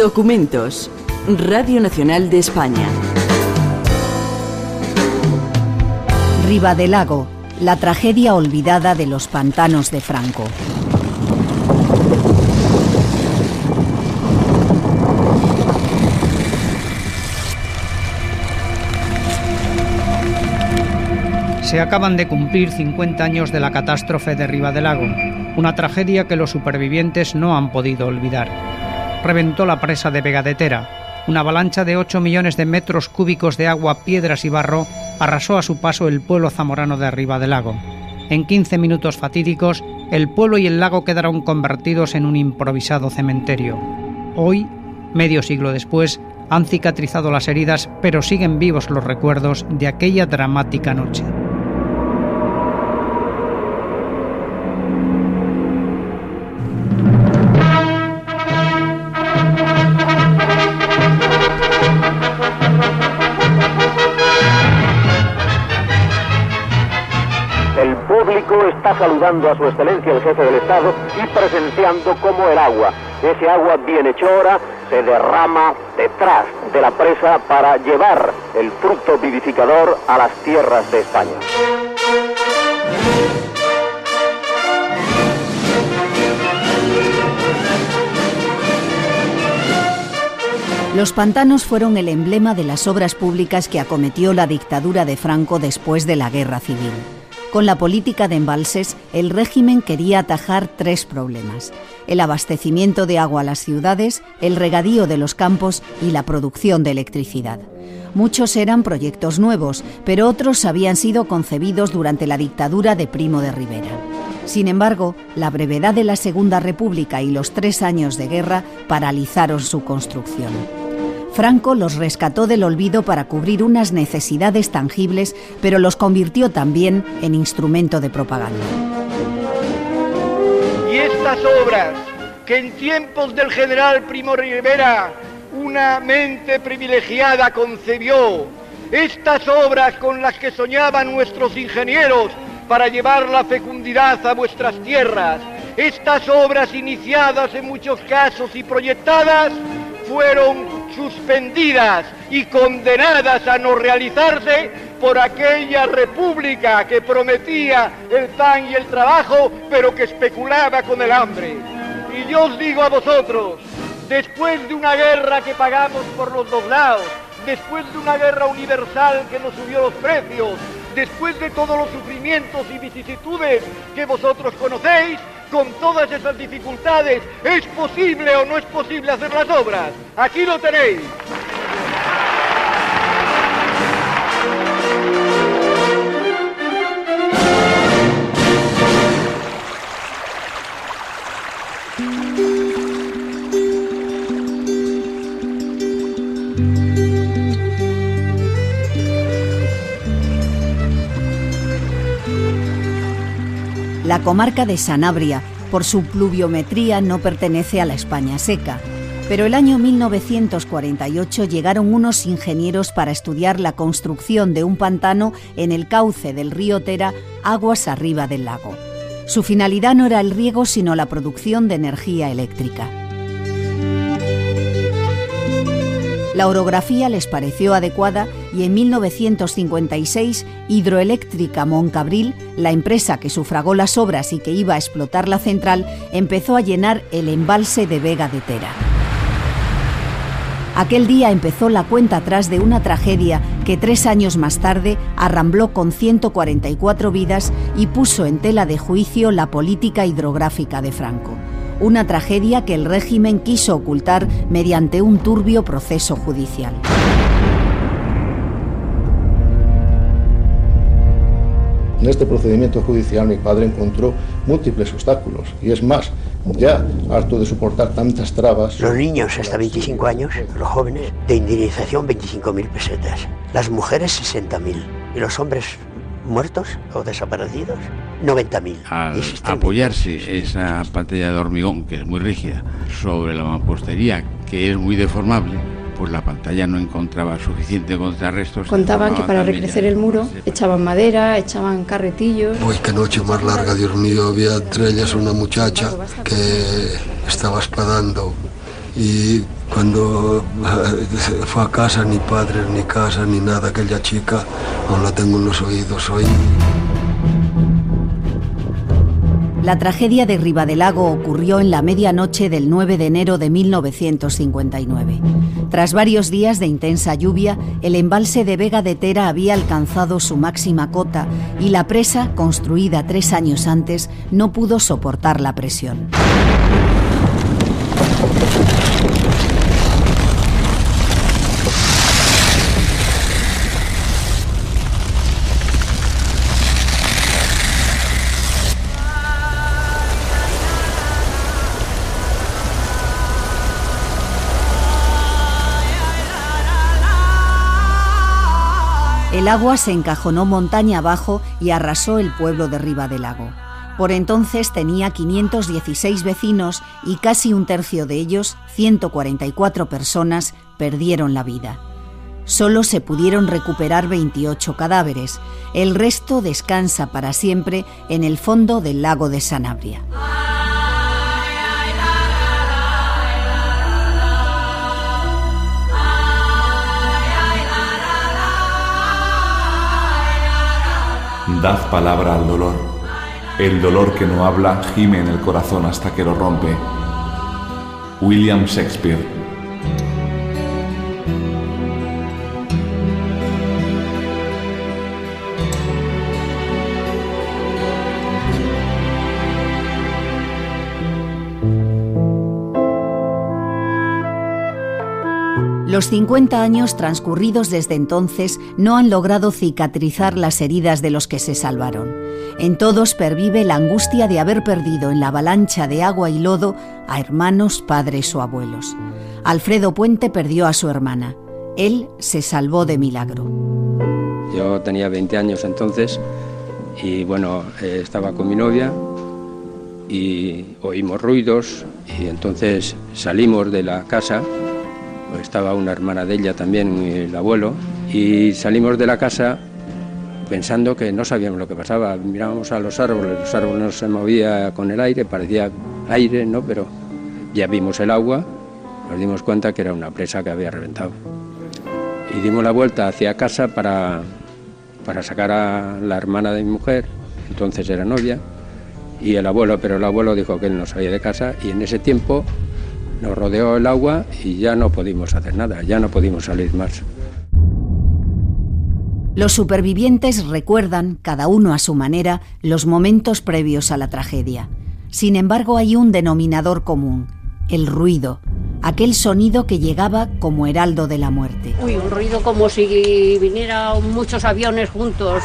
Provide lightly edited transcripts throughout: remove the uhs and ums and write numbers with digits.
Documentos. Radio Nacional de España. Ribadelago, la tragedia olvidada de los pantanos de Franco. Se acaban de cumplir 50 años de la catástrofe de Ribadelago, una tragedia que los supervivientes no han podido olvidar. Reventó la presa de Vega de Tera. Una avalancha de 8 millones de metros cúbicos de agua, piedras y barro arrasó a su paso el pueblo zamorano de Ribadelago. En 15 minutos fatídicos, el pueblo y el lago quedaron convertidos en un improvisado cementerio. Hoy, medio siglo después, han cicatrizado las heridas, pero siguen vivos los recuerdos de aquella dramática noche. Está saludando a su excelencia el jefe del Estado y presenciando cómo el agua, ese agua bienhechora, se derrama detrás de la presa para llevar el fruto vivificador a las tierras de España. Los pantanos fueron el emblema de las obras públicas que acometió la dictadura de Franco después de la Guerra Civil. Con la política de embalses, el régimen quería atajar 3 problemas: el abastecimiento de agua a las ciudades, el regadío de los campos y la producción de electricidad. Muchos eran proyectos nuevos, pero otros habían sido concebidos durante la dictadura de Primo de Rivera. Sin embargo, la brevedad de la Segunda República y los 3 años de guerra paralizaron su construcción. Franco los rescató del olvido para cubrir unas necesidades tangibles, pero los convirtió también en instrumento de propaganda. Y estas obras, que en tiempos del general Primo de Rivera una mente privilegiada concebió, estas obras con las que soñaban nuestros ingenieros para llevar la fecundidad a vuestras tierras, estas obras iniciadas en muchos casos y proyectadas, fueron suspendidas y condenadas a no realizarse por aquella república que prometía el pan y el trabajo, pero que especulaba con el hambre. Y yo os digo a vosotros, después de una guerra que pagamos por los 2 lados, después de una guerra universal que nos subió los precios, después de todos los sufrimientos y vicisitudes que vosotros conocéis, con todas esas dificultades, ¿es posible o no es posible hacer las obras? Aquí lo tenéis. La comarca de Sanabria, por su pluviometría, no pertenece a la España seca, pero el año 1948 llegaron unos ingenieros para estudiar la construcción de un pantano en el cauce del río Tera, aguas arriba del lago. Su finalidad no era el riego, sino la producción de energía eléctrica. La orografía les pareció adecuada y en 1956 Hidroeléctrica Moncabril, la empresa que sufragó las obras y que iba a explotar la central, empezó a llenar el embalse de Vega de Tera. Aquel día empezó la cuenta atrás de una tragedia que 3 años más tarde arrambló con 144 vidas y puso en tela de juicio la política hidrográfica de Franco. Una tragedia que el régimen quiso ocultar mediante un turbio proceso judicial. En este procedimiento judicial mi padre encontró múltiples obstáculos y es más, ya harto de soportar tantas trabas... Los niños hasta 25 años, los jóvenes, de indemnización 25.000 pesetas, las mujeres 60.000 y los hombres muertos o desaparecidos 90.000. Al apoyarse esa pantalla de hormigón, que es muy rígida, sobre la mampostería, que es muy deformable, pues la pantalla no encontraba suficiente contrarrestos. Contaban que para recrecer el muro echaban madera, echaban carretillos. Uy, qué noche más larga, Dios mío. Había entre ellas una muchacha que estaba espadando Y cuando fue a casa, ni padres, ni casa, ni nada, aquella chica, aún la tengo en los oídos hoy. La tragedia de Ribadelago ocurrió en la medianoche del 9 de enero de 1959. Tras varios días de intensa lluvia, el embalse de Vega de Tera había alcanzado su máxima cota y la presa, construida 3 años antes, no pudo soportar la presión. El agua se encajonó montaña abajo y arrasó el pueblo de Ribadelago. Por entonces tenía 516 vecinos y casi un tercio de ellos, 144 personas, perdieron la vida. Solo se pudieron recuperar 28 cadáveres. El resto descansa para siempre en el fondo del lago de Sanabria. Dad palabra al dolor. El dolor que no habla gime en el corazón hasta que lo rompe. William Shakespeare. Los 50 años transcurridos desde entonces no han logrado cicatrizar las heridas de los que se salvaron. En todos pervive la angustia de haber perdido en la avalancha de agua y lodo a hermanos, padres o abuelos. Alfredo Puente perdió a su hermana. Él se salvó de milagro. Yo tenía 20 años entonces y bueno, estaba con mi novia y oímos ruidos y entonces salimos de la casa. Estaba una hermana de ella también, el abuelo, y salimos de la casa pensando que no sabíamos lo que pasaba. Mirábamos a los árboles no se movían con el aire, parecía aire, ¿no? Pero ya vimos el agua, nos dimos cuenta que era una presa que había reventado. Y dimos la vuelta hacia casa para sacar a la hermana de mi mujer, entonces era novia, y el abuelo, pero el abuelo dijo que él no salía de casa, y en ese tiempo nos rodeó el agua y ya no pudimos hacer nada, ya no pudimos salir más. Los supervivientes recuerdan, cada uno a su manera, los momentos previos a la tragedia. Sin embargo, hay un denominador común: el ruido, aquel sonido que llegaba como heraldo de la muerte. Un ruido como si vinieran muchos aviones juntos,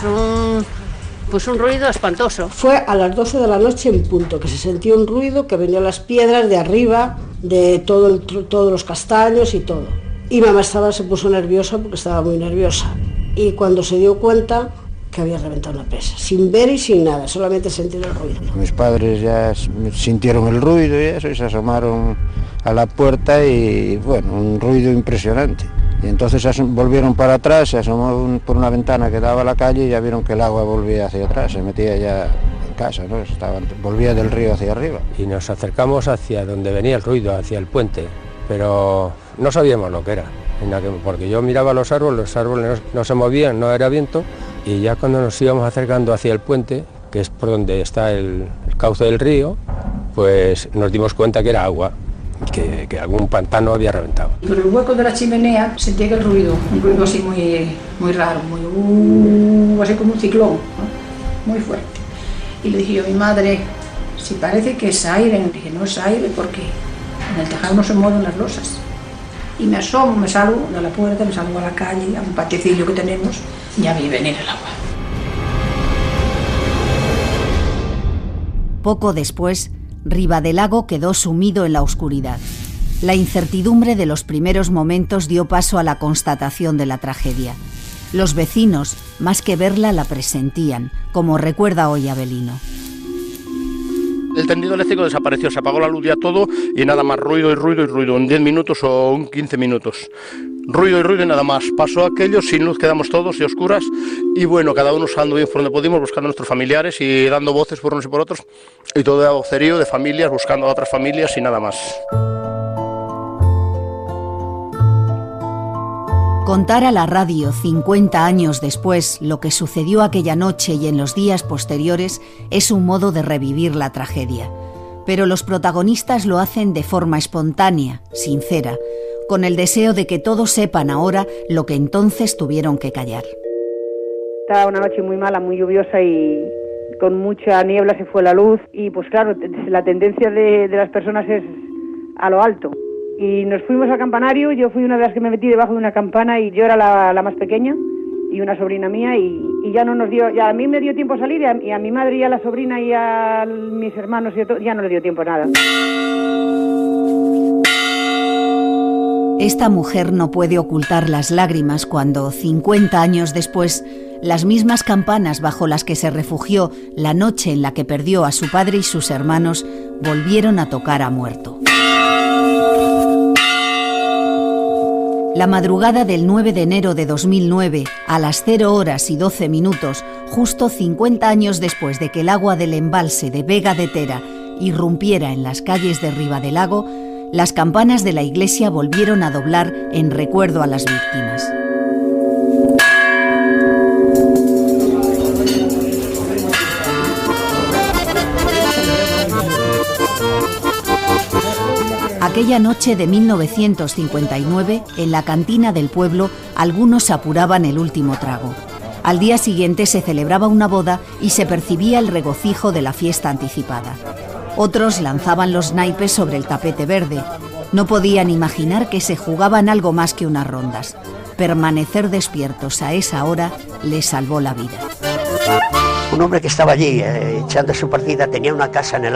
pues un ruido espantoso. Fue a las 12 de la noche en punto que se sintió un ruido que venía las piedras de arriba, de todos los castaños y todo. Y mamá se puso nerviosa porque estaba muy nerviosa. Y cuando se dio cuenta que había reventado una presa, sin ver y sin nada, solamente sentir el ruido. Mis padres ya sintieron el ruido y eso, y se asomaron a la puerta y bueno, un ruido impresionante. Y entonces volvieron para atrás, se asomó por una ventana que daba a la calle y ya vieron que el agua volvía hacia atrás, se metía ya en casa, ¿no? Volvía del río hacia arriba. Y nos acercamos hacia donde venía el ruido, hacia el puente, pero no sabíamos lo que era, porque yo miraba los árboles no se movían, no era viento, y ya cuando nos íbamos acercando hacia el puente, que es por donde está el cauce del río, pues nos dimos cuenta que era agua. Que algún pantano había reventado. Por el hueco de la chimenea sentía que un ruido así muy raro, así como un ciclón, ¿no? Muy fuerte. Y le dije yo a mi madre, si parece que es aire, le dije, no es aire porque en el tejado no se mueven las losas. Y me asomo, me salgo de la puerta, me salgo a la calle, a un patiecillo que tenemos, y ya vi venir el agua. Poco después, Ribadelago quedó sumido en la oscuridad. La incertidumbre de los primeros momentos dio paso a la constatación de la tragedia. Los vecinos, más que verla, la presentían, como recuerda hoy Avelino. El tendido eléctrico desapareció, se apagó la luz ya todo y nada más ruido y ruido y ruido, en 10 minutos o en 15 minutos. Ruido y ruido y nada más. Pasó aquello, sin luz quedamos todos y oscuras y bueno, cada uno usando bien por donde pudimos, buscando a nuestros familiares y dando voces por unos y por otros y todo de vocerío de familias, buscando a otras familias y nada más. Contar a la radio 50 años después lo que sucedió aquella noche y en los días posteriores es un modo de revivir la tragedia. Pero los protagonistas lo hacen de forma espontánea, sincera, con el deseo de que todos sepan ahora lo que entonces tuvieron que callar. Estaba una noche muy mala, muy lluviosa y con mucha niebla se fue la luz y pues claro, la tendencia de las personas es a lo alto. Y nos fuimos al campanario, yo fui una de las que me metí debajo de una campana y yo era la más pequeña y una sobrina mía y ya no nos dio, ya a mí me dio tiempo a salir y a mi madre y a la sobrina y a mis hermanos y a ya no le dio tiempo a nada. Esta mujer no puede ocultar las lágrimas cuando, 50 años después, las mismas campanas bajo las que se refugió la noche en la que perdió a su padre y sus hermanos volvieron a tocar a muerto. La madrugada del 9 de enero de 2009, a las 0 horas y 12 minutos, justo 50 años después de que el agua del embalse de Vega de Tera irrumpiera en las calles de Ribadelago, las campanas de la iglesia volvieron a doblar en recuerdo a las víctimas. Aquella noche de 1959, en la cantina del pueblo, algunos apuraban el último trago. Al día siguiente se celebraba una boda y se percibía el regocijo de la fiesta anticipada. Otros lanzaban los naipes sobre el tapete verde. No podían imaginar que se jugaban algo más que unas rondas. Permanecer despiertos a esa hora les salvó la vida. Un hombre que estaba allí echando su partida tenía una casa en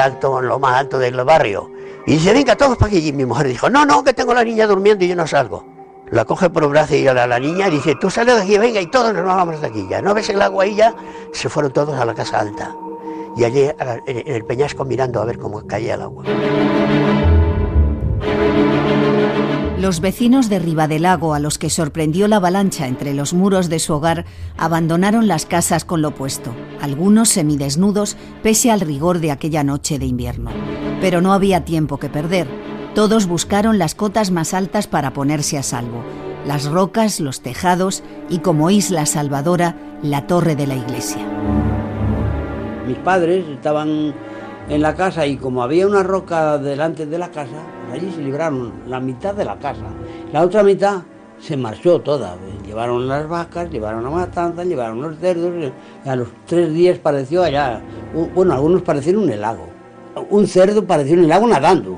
lo más alto del barrio. Y dice, venga, todos para aquí. Y mi mujer dijo, no, que tengo a la niña durmiendo y yo no salgo. La coge por el brazo y a la niña y dice, tú sales de aquí, venga, y todos nos vamos de aquí ya. ¿No ves el agua ahí ya? Se fueron todos a la casa alta. Y allí en el peñasco mirando a ver cómo caía el agua. Los vecinos de Ribadelago, a los que sorprendió la avalancha entre los muros de su hogar, abandonaron las casas con lo puesto, algunos semidesnudos pese al rigor de aquella noche de invierno. Pero no había tiempo que perder. Todos buscaron las cotas más altas para ponerse a salvo, las rocas, los tejados y, como isla salvadora, la torre de la iglesia. Mis padres estaban en la casa y como había una roca delante de la casa, allí se libraron la mitad de la casa. La otra mitad se marchó toda. Llevaron las vacas, llevaron la matanza, llevaron los cerdos y a los 3 días pareció allá, algunos parecieron en el lago. Un cerdo pareció en el lago nadando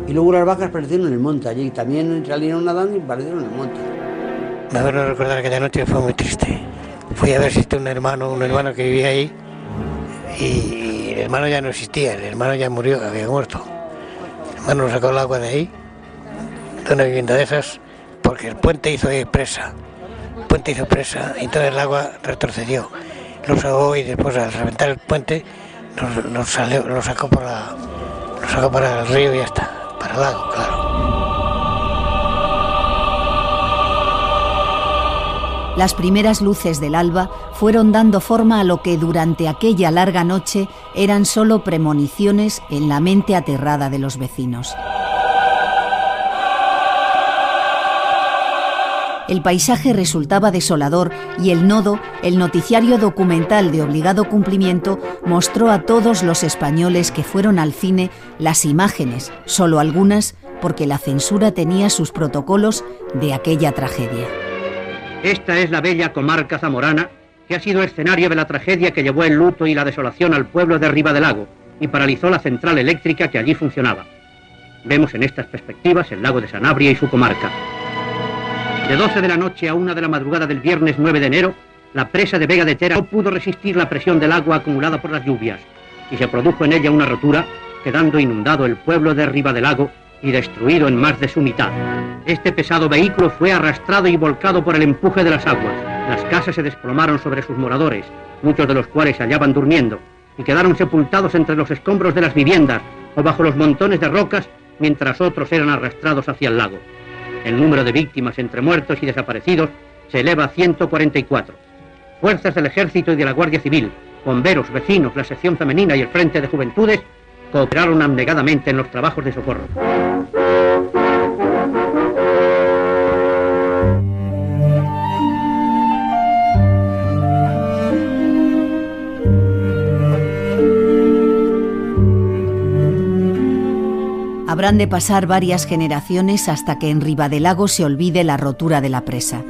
y luego las vacas parecieron en el monte. Allí también salieron nadando y parecieron en el monte. Me acuerdo recordar aquella noche, fue muy triste. Fui a ver si un hermano que vivía ahí y el hermano ya no existía, el hermano ya murió, había muerto. El hermano sacó el agua de ahí, de una vivienda de esas, porque el puente hizo presa. El puente hizo presa y entonces el agua retrocedió. Lo sacó y después al reventar el puente lo sacó para el río y ya está, para el lago, claro. Las primeras luces del alba fueron dando forma a lo que durante aquella larga noche eran solo premoniciones en la mente aterrada de los vecinos. El paisaje resultaba desolador y El Nodo, el noticiario documental de obligado cumplimiento, mostró a todos los españoles que fueron al cine las imágenes, solo algunas, porque la censura tenía sus protocolos de aquella tragedia. Esta es la bella comarca zamorana que ha sido escenario de la tragedia que llevó el luto y la desolación al pueblo de Ribadelago y paralizó la central eléctrica que allí funcionaba. Vemos en estas perspectivas el lago de Sanabria y su comarca. De 12 de la noche a 1 de la madrugada del viernes 9 de enero, la presa de Vega de Tera no pudo resistir la presión del agua acumulada por las lluvias y se produjo en ella una rotura, quedando inundado el pueblo de Ribadelago y destruido en más de su mitad. Este pesado vehículo fue arrastrado y volcado por el empuje de las aguas. Las casas se desplomaron sobre sus moradores, muchos de los cuales se hallaban durmiendo, y quedaron sepultados entre los escombros de las viviendas o bajo los montones de rocas, mientras otros eran arrastrados hacia el lago. El número de víctimas entre muertos y desaparecidos se eleva a 144. Fuerzas del Ejército y de la Guardia Civil, bomberos, vecinos, la sección femenina y el Frente de Juventudes cooperaron abnegadamente en los trabajos de socorro. Habrán de pasar varias generaciones hasta que en Ribadelago se olvide la rotura de la presa.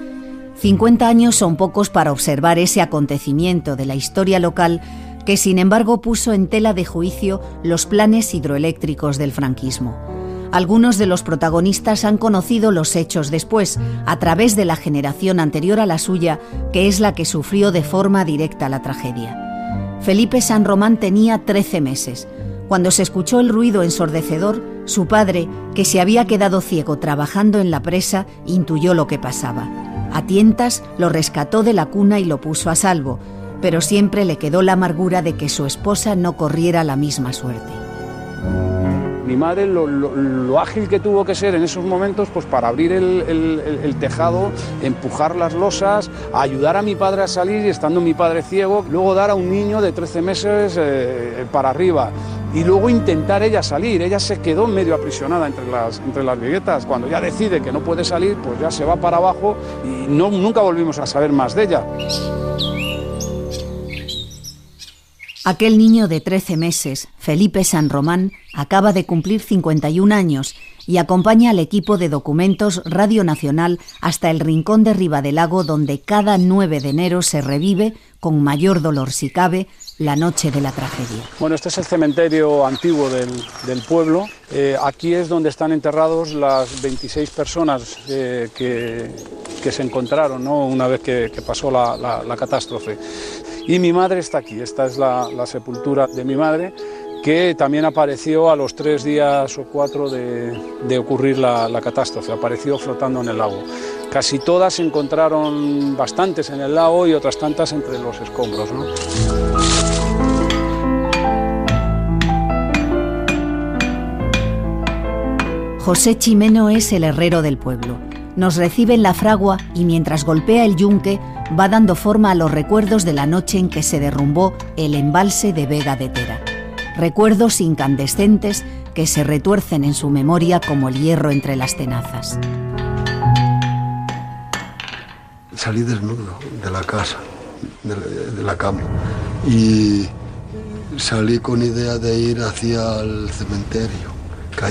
50 años son pocos para observar ese acontecimiento de la historia local que, sin embargo, puso en tela de juicio los planes hidroeléctricos del franquismo. Algunos de los protagonistas han conocido los hechos después, a través de la generación anterior a la suya, que es la que sufrió de forma directa la tragedia. Felipe San Román tenía 13 meses. Cuando se escuchó el ruido ensordecedor, su padre, que se había quedado ciego trabajando en la presa, intuyó lo que pasaba. A tientas lo rescató de la cuna y lo puso a salvo, pero siempre le quedó la amargura de que su esposa no corriera la misma suerte. Mi madre, lo ágil que tuvo que ser en esos momentos, pues para abrir el tejado, empujar las losas, ayudar a mi padre a salir, y estando mi padre ciego, luego dar a un niño de 13 meses para arriba. Y luego intentar ella salir. Ella se quedó medio aprisionada entre las viguetas. Cuando ya decide que no puede salir, pues ya se va para abajo y nunca volvimos a saber más de ella. Aquel niño de 13 meses, Felipe San Román, acaba de cumplir 51 años y acompaña al equipo de documentos Radio Nacional hasta el rincón de Ribadelago, donde cada 9 de enero se revive, con mayor dolor si cabe, la noche de la tragedia. Bueno, este es el cementerio antiguo del pueblo. Aquí es donde están enterrados las 26 personas que se encontraron, ¿no?, una vez que pasó la catástrofe. Y mi madre está aquí, esta es la sepultura de mi madre, que también apareció a los 3 días o 4 de ocurrir la catástrofe, apareció flotando en el lago. Casi todas se encontraron, bastantes en el lago y otras tantas entre los escombros, ¿no? José Chimeno es el herrero del pueblo. Nos recibe en la fragua y mientras golpea el yunque va dando forma a los recuerdos de la noche en que se derrumbó el embalse de Vega de Tera. Recuerdos incandescentes que se retuercen en su memoria como el hierro entre las tenazas. Salí desnudo de la casa, de la cama, y salí con idea de ir hacia el cementerio, que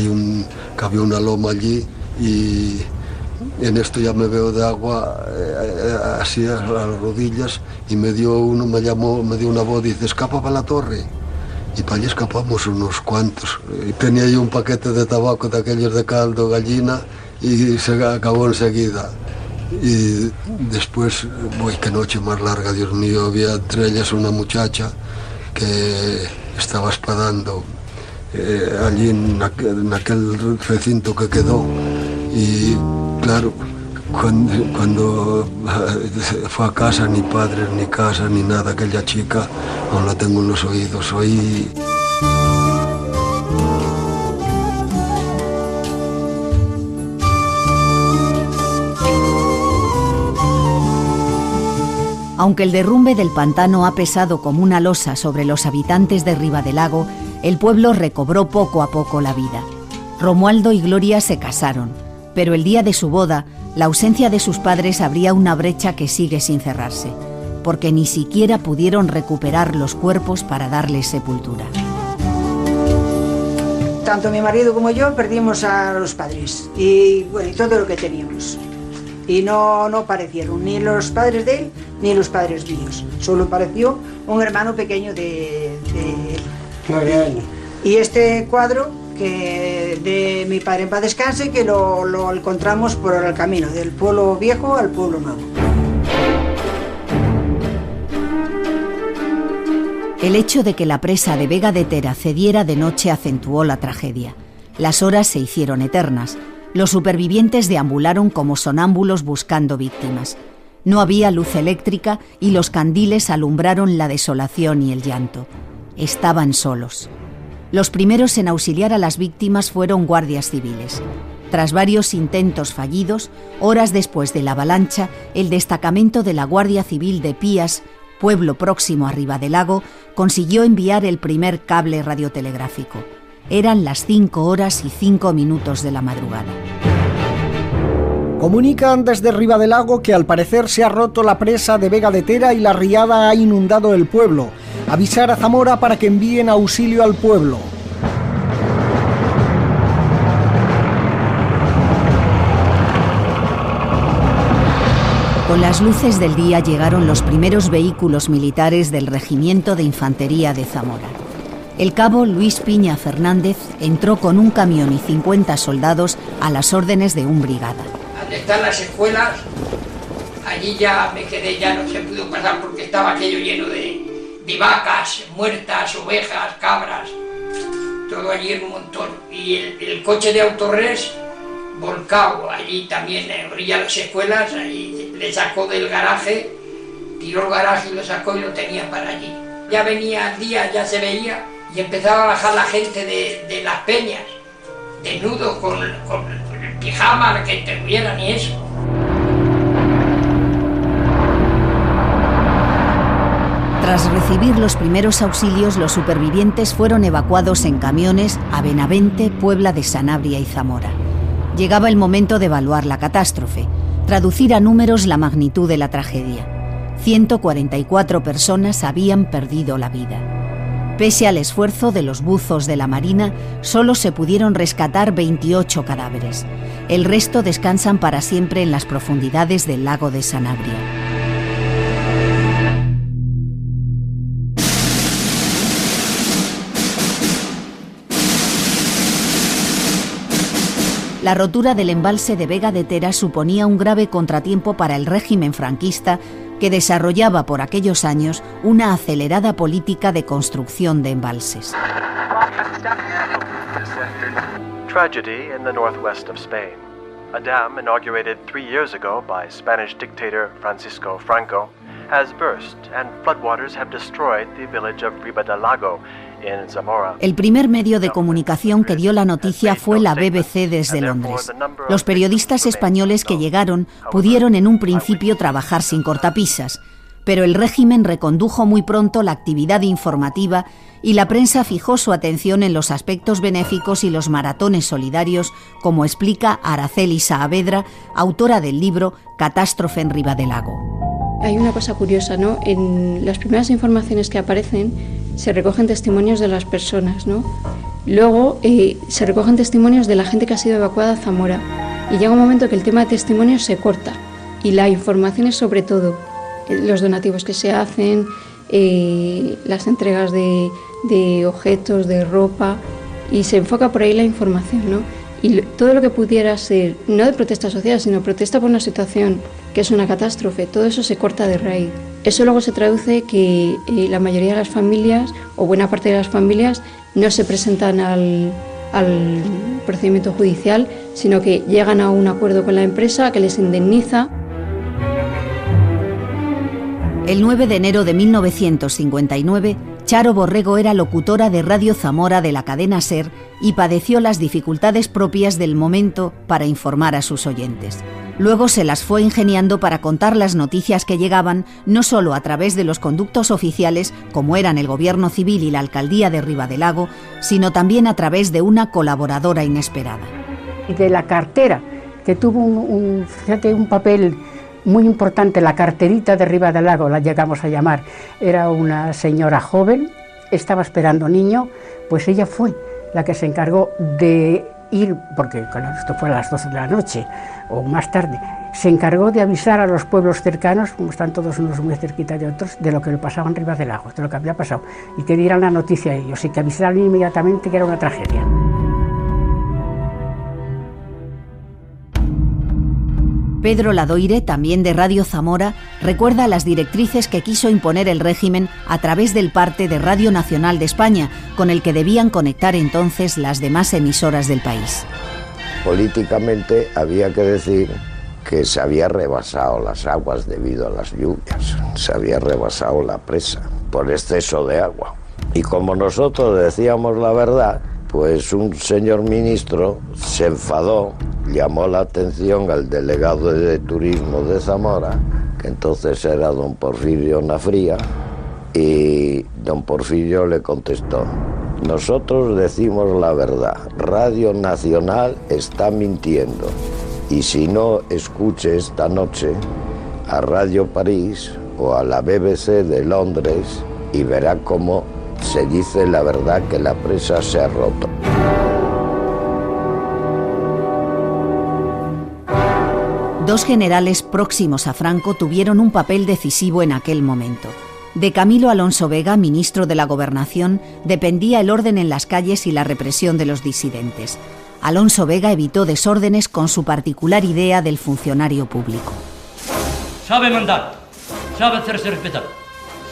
había una loma allí, y en esto ya me veo de agua así a las rodillas, y me dio una voz, dice: escapa para la torre. Y para allí escapamos unos cuantos. Y tenía yo un paquete de tabaco de aquellos de caldo, gallina, y se acabó enseguida. Y después, qué noche más larga, Dios mío, había entre ellas una muchacha que estaba espadando allí en aquel recinto que quedó. Y claro, cuando fue a casa, ni padres, ni casa, ni nada, aquella chica, aún la tengo en los oídos, oí. Aunque el derrumbe del pantano ha pesado como una losa sobre los habitantes de Ribadelago, el pueblo recobró poco a poco la vida. Romualdo y Gloria se casaron, pero el día de su boda, la ausencia de sus padres abría una brecha que sigue sin cerrarse, porque ni siquiera pudieron recuperar los cuerpos para darles sepultura. Tanto mi marido como yo perdimos a los padres y todo lo que teníamos. Y no aparecieron ni los padres de él ni los padres míos. Solo apareció un hermano pequeño de él. Y este cuadro que de mi padre en paz descanse, que lo encontramos por el camino del pueblo viejo al pueblo nuevo. El hecho de que la presa de Vega de Tera cediera de noche acentuó la tragedia. Las horas se hicieron eternas. Los supervivientes deambularon como sonámbulos buscando víctimas. No había luz eléctrica y los candiles alumbraron la desolación y el llanto. Estaban solos. Los primeros en auxiliar a las víctimas fueron guardias civiles. Tras varios intentos fallidos, horas después de la avalancha, el destacamento de la Guardia Civil de Pías, pueblo próximo a Ribadelago, consiguió enviar el primer cable radiotelegráfico. Eran las 5:05 de la madrugada. Comunican desde Ribadelago que al parecer se ha roto la presa de Vega de Tera y la riada ha inundado el pueblo. Avisar a Zamora para que envíen auxilio al pueblo. Con las luces del día llegaron los primeros vehículos militares del Regimiento de Infantería de Zamora. El cabo Luis Piña Fernández entró con un camión y 50 soldados a las órdenes de un brigada. Donde están las escuelas, allí ya me quedé, ya no se pudo pasar porque estaba aquello lleno de vacas muertas, ovejas, cabras, todo allí en un montón. Y el coche de Autorres volcado allí también, en orilla de las escuelas, allí le sacó del garaje, tiró el garaje y lo sacó y lo tenía para allí. Ya venía el día, ya se veía, y empezaba a bajar la gente de las peñas, desnudos, con el pijama, que te tuvieran y eso. Tras recibir los primeros auxilios, los supervivientes fueron evacuados en camiones a Benavente, Puebla de Sanabria y Zamora. Llegaba el momento de evaluar la catástrofe, traducir a números la magnitud de la tragedia. 144 personas habían perdido la vida. Pese al esfuerzo de los buzos de la Marina, solo se pudieron rescatar 28 cadáveres. El resto descansan para siempre en las profundidades del lago de Sanabria. La rotura del embalse de Vega de Tera suponía un grave contratiempo para el régimen franquista, que desarrollaba por aquellos años una acelerada política de construcción de embalses. Tragedy in the northwest of Spain. A dam inaugurated 3 years ago by Spanish dictator Francisco Franco has burst and floodwaters have destroyed the village of Ribadelago in Zamora. El primer medio de comunicación que dio la noticia fue la BBC desde Londres. Los periodistas españoles que llegaron pudieron en un principio trabajar sin cortapisas, pero el régimen recondujo muy pronto la actividad informativa y la prensa fijó su atención en los aspectos benéficos y los maratones solidarios, como explica Araceli Saavedra, autora del libro Catástrofe en Ribadelago. Hay una cosa curiosa, ¿no? En las primeras informaciones que aparecen se recogen testimonios de las personas, ¿no? Luego se recogen testimonios de la gente que ha sido evacuada a Zamora. Y llega un momento que el tema de testimonios se corta. Y la información es sobre todo los donativos que se hacen, las entregas de objetos, de ropa, y se enfoca por ahí la información, ¿no? Y todo lo que pudiera ser, no de protesta social, sino protesta por una situación que es una catástrofe, todo eso se corta de raíz. Eso luego se traduce que la mayoría de las familias, o buena parte de las familias, no se presentan al procedimiento judicial, sino que llegan a un acuerdo con la empresa que les indemniza. El 9 de enero de 1959, Charo Borrego era locutora de Radio Zamora de la cadena SER y padeció las dificultades propias del momento para informar a sus oyentes. Luego se las fue ingeniando para contar las noticias que llegaban no solo a través de los conductos oficiales, como eran el Gobierno Civil y la Alcaldía de Ribadelago, sino también a través de una colaboradora inesperada. De la cartera, que tuvo un papel muy importante, la carterita de Ribadelago, la llegamos a llamar. Era una señora joven, estaba esperando niño, pues ella fue la que se encargó de ir, porque esto fue a las 12 de la noche o más tarde, se encargó de avisar a los pueblos cercanos, como están todos unos muy cerquita de otros, de lo que le pasaba en Ribadelago, de lo que había pasado, y que dieran la noticia a ellos y que avisaran inmediatamente que era una tragedia. Pedro Ladoire, también de Radio Zamora, recuerda las directrices que quiso imponer el régimen a través del parte de Radio Nacional de España, con el que debían conectar entonces las demás emisoras del país. Políticamente había que decir que se había rebasado las aguas debido a las lluvias, se había rebasado la presa por exceso de agua. Y como nosotros decíamos la verdad, pues un señor ministro se enfadó, llamó la atención al delegado de turismo de Zamora, que entonces era don Porfirio Nafría, y don Porfirio le contestó: nosotros decimos la verdad, Radio Nacional está mintiendo, y si no, escuche esta noche a Radio París o a la BBC de Londres y verá cómo se dice la verdad, que la presa se ha roto. Dos generales próximos a Franco tuvieron un papel decisivo en aquel momento. De Camilo Alonso Vega, ministro de la Gobernación, dependía el orden en las calles y la represión de los disidentes. Alonso Vega evitó desórdenes con su particular idea del funcionario público. Sabe mandar, sabe hacerse respetar,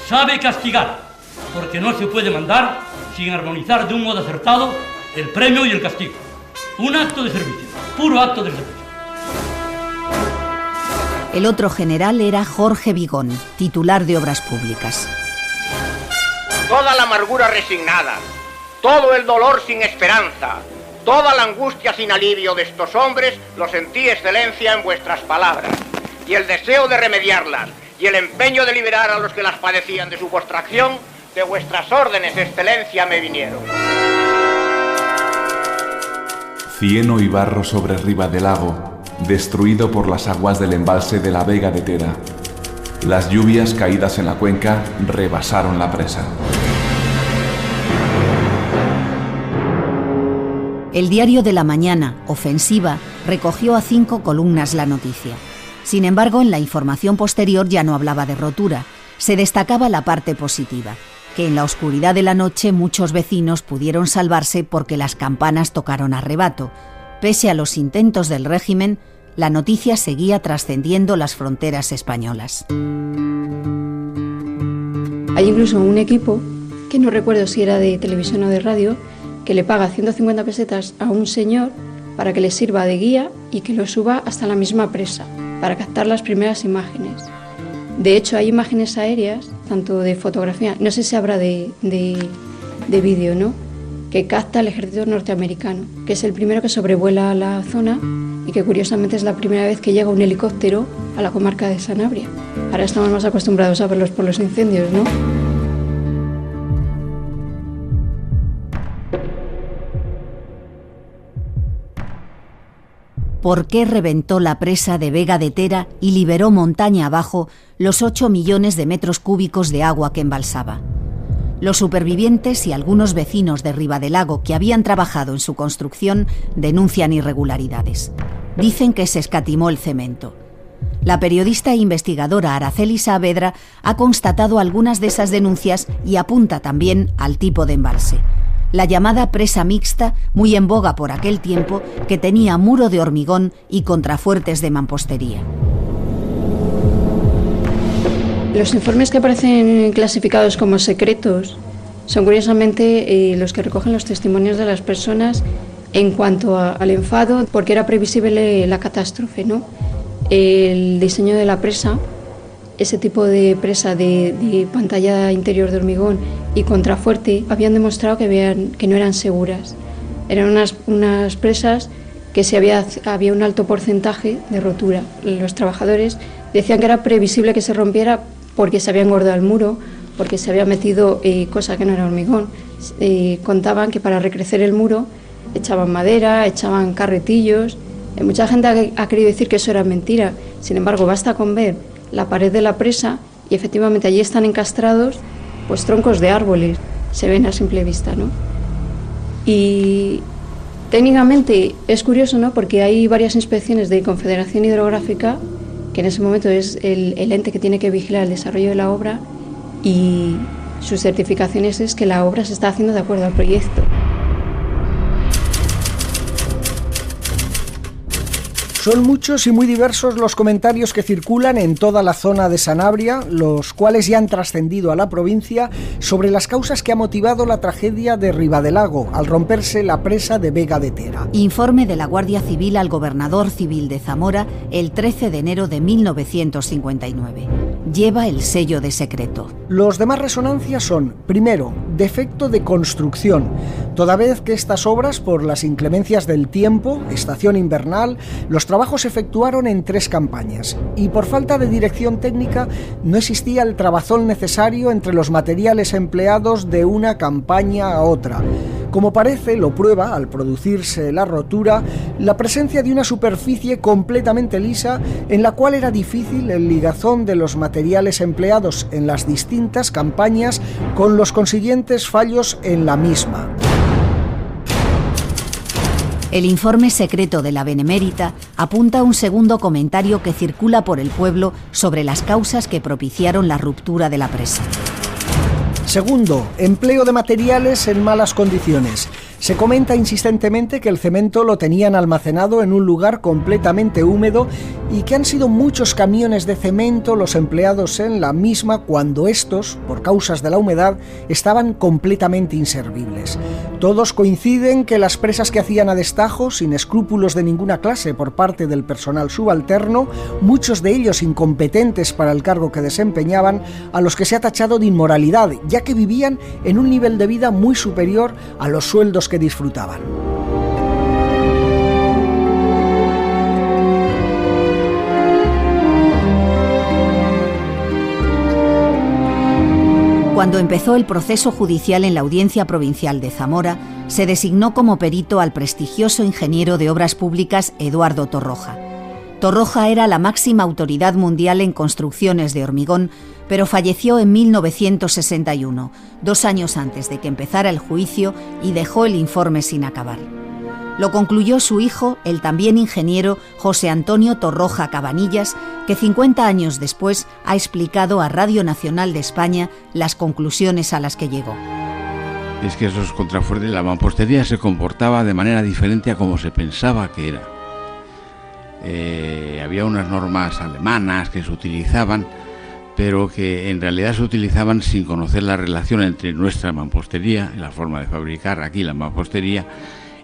sabe castigar, porque no se puede mandar sin armonizar de un modo acertado el premio y el castigo. Un acto de servicio, puro acto de servicio. El otro general era Jorge Vigón, titular de Obras Públicas. Toda la amargura resignada, todo el dolor sin esperanza, toda la angustia sin alivio de estos hombres lo sentí, excelencia, en vuestras palabras, y el deseo de remediarlas, y el empeño de liberar a los que las padecían de su vuestra acción, de vuestras órdenes, excelencia, me vinieron. Cieno y barro sobre Ribadelago, destruido por las aguas del embalse de la Vega de Tera. Las lluvias caídas en la cuenca rebasaron la presa. El diario de la Mañana, Ofensiva, recogió a 5 columnas la noticia. Sin embargo, en la información posterior ya no hablaba de rotura. Se destacaba la parte positiva, que en la oscuridad de la noche muchos vecinos pudieron salvarse porque las campanas tocaron a rebato. Pese a los intentos del régimen, la noticia seguía trascendiendo las fronteras españolas. Hay incluso un equipo, que no recuerdo si era de televisión o de radio, que le paga 150 pesetas a un señor para que le sirva de guía y que lo suba hasta la misma presa, para captar las primeras imágenes. De hecho, hay imágenes aéreas, tanto de fotografía, no sé si habrá de vídeo, ¿no?, que capta el ejército norteamericano, que es el primero que sobrevuela la zona y que curiosamente es la primera vez que llega un helicóptero a la comarca de Sanabria. Ahora estamos más acostumbrados a verlos por los incendios, ¿no? ¿Por qué reventó la presa de Vega de Tera y liberó montaña abajo los 8 millones de metros cúbicos de agua que embalsaba? Los supervivientes y algunos vecinos de Ribadelago que habían trabajado en su construcción denuncian irregularidades. Dicen que se escatimó el cemento. La periodista e investigadora Araceli Saavedra ha constatado algunas de esas denuncias y apunta también al tipo de embalse. La llamada presa mixta, muy en boga por aquel tiempo, que tenía muro de hormigón y contrafuertes de mampostería. Los informes que aparecen clasificados como secretos son curiosamente los que recogen los testimonios de las personas en cuanto al enfado, porque era previsible la catástrofe, ¿no? El diseño de la presa, ese tipo de presa de pantalla interior de hormigón y contrafuerte, habían demostrado que no eran seguras. Eran unas presas que había un alto porcentaje de rotura. Los trabajadores decían que era previsible que se rompiera porque se había engordado el muro, porque se había metido cosa que no era hormigón. Contaban que para recrecer el muro echaban madera, echaban carretillos. Mucha gente ha querido decir que eso era mentira. Sin embargo, basta con ver la pared de la presa y efectivamente allí están encastrados pues troncos de árboles, se ven a simple vista, ¿no? Y técnicamente es curioso, ¿no?, porque hay varias inspecciones de Confederación Hidrográfica, que en ese momento es el ente que tiene que vigilar el desarrollo de la obra, y sus certificaciones es que la obra se está haciendo de acuerdo al proyecto. Son muchos y muy diversos los comentarios que circulan en toda la zona de Sanabria, los cuales ya han trascendido a la provincia, sobre las causas que ha motivado la tragedia de Ribadelago al romperse la presa de Vega de Tera. Informe de la Guardia Civil al gobernador civil de Zamora el 13 de enero de 1959. Lleva el sello de secreto. Los demás resonancias son, primero, defecto de construcción, toda vez que estas obras, por las inclemencias del tiempo, estación invernal, los trabajos se efectuaron en 3 campañas y por falta de dirección técnica no existía el trabazón necesario entre los materiales empleados de una campaña a otra. Como parece, lo prueba, al producirse la rotura, la presencia de una superficie completamente lisa en la cual era difícil el ligazón de los materiales empleados en las distintas campañas, con los consiguientes fallos en la misma. El informe secreto de la Benemérita apunta a un segundo comentario que circula por el pueblo sobre las causas que propiciaron la ruptura de la presa. Segundo, empleo de materiales en malas condiciones. Se comenta insistentemente que el cemento lo tenían almacenado en un lugar completamente húmedo y que han sido muchos camiones de cemento los empleados en la misma cuando estos, por causas de la humedad, estaban completamente inservibles. Todos coinciden que las presas que hacían a destajo, sin escrúpulos de ninguna clase por parte del personal subalterno, muchos de ellos incompetentes para el cargo que desempeñaban, a los que se ha tachado de inmoralidad, ya que vivían en un nivel de vida muy superior a los sueldos que disfrutaban. Cuando empezó el proceso judicial en la Audiencia Provincial de Zamora, se designó como perito al prestigioso ingeniero de obras públicas Eduardo Torroja. Torroja era la máxima autoridad mundial en construcciones de hormigón, pero falleció en 1961, 2 años antes de que empezara el juicio, y dejó el informe sin acabar. Lo concluyó su hijo, el también ingeniero José Antonio Torroja Cabanillas, que 50 años después ha explicado a Radio Nacional de España las conclusiones a las que llegó. Es que esos contrafuertes, la mampostería se comportaba de manera diferente a como se pensaba que era. Había unas normas alemanas que se utilizaban, pero que en realidad se utilizaban sin conocer la relación entre nuestra mampostería, la forma de fabricar aquí la mampostería,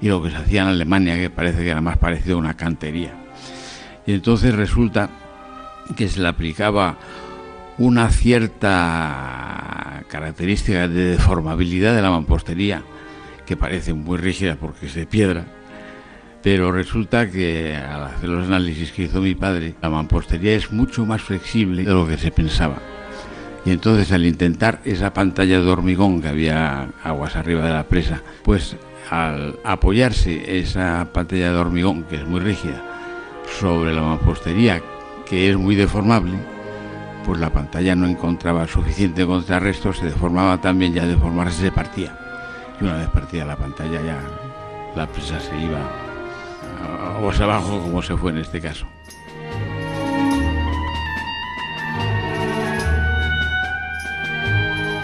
y lo que se hacía en Alemania, que parece que era más parecido a una cantería. Y entonces resulta que se le aplicaba una cierta característica de deformabilidad de la mampostería, que parece muy rígida porque es de piedra, pero resulta que al hacer los análisis que hizo mi padre, la mampostería es mucho más flexible de lo que se pensaba. Y entonces, al intentar esa pantalla de hormigón que había aguas arriba de la presa, pues al apoyarse esa pantalla de hormigón, que es muy rígida, sobre la mampostería, que es muy deformable, pues la pantalla no encontraba suficiente contrarresto, se deformaba también, ya deformarse se partía. Y una vez partida la pantalla, ya la presa se iba aguas abajo, como se fue en este caso.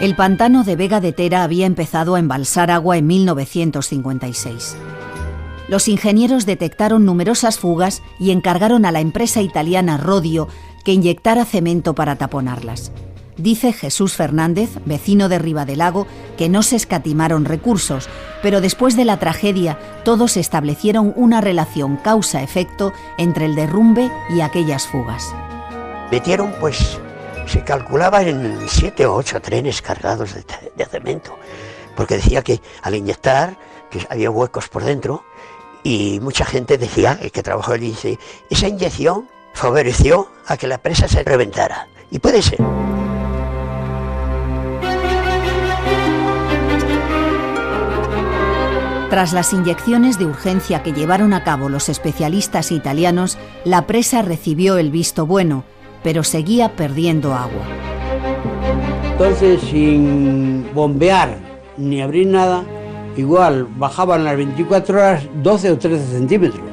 El pantano de Vega de Tera había empezado a embalsar agua en 1956. Los ingenieros detectaron numerosas fugas y encargaron a la empresa italiana Rodio que inyectara cemento para taponarlas. Dice Jesús Fernández, vecino de Ribadelago, que no se escatimaron recursos, pero después de la tragedia todos establecieron una relación causa-efecto entre el derrumbe y aquellas fugas. Metieron, pues, se calculaba en 7 o 8 trenes cargados de cemento, porque decía que al inyectar, que había huecos por dentro, y mucha gente decía, el que trabajó allí, dice, esa inyección favoreció a que la presa se reventara. Y puede ser. Tras las inyecciones de urgencia que llevaron a cabo los especialistas italianos, la presa recibió el visto bueno, pero seguía perdiendo agua. Entonces, sin bombear ni abrir nada, igual bajaban las 24 horas 12 o 13 centímetros.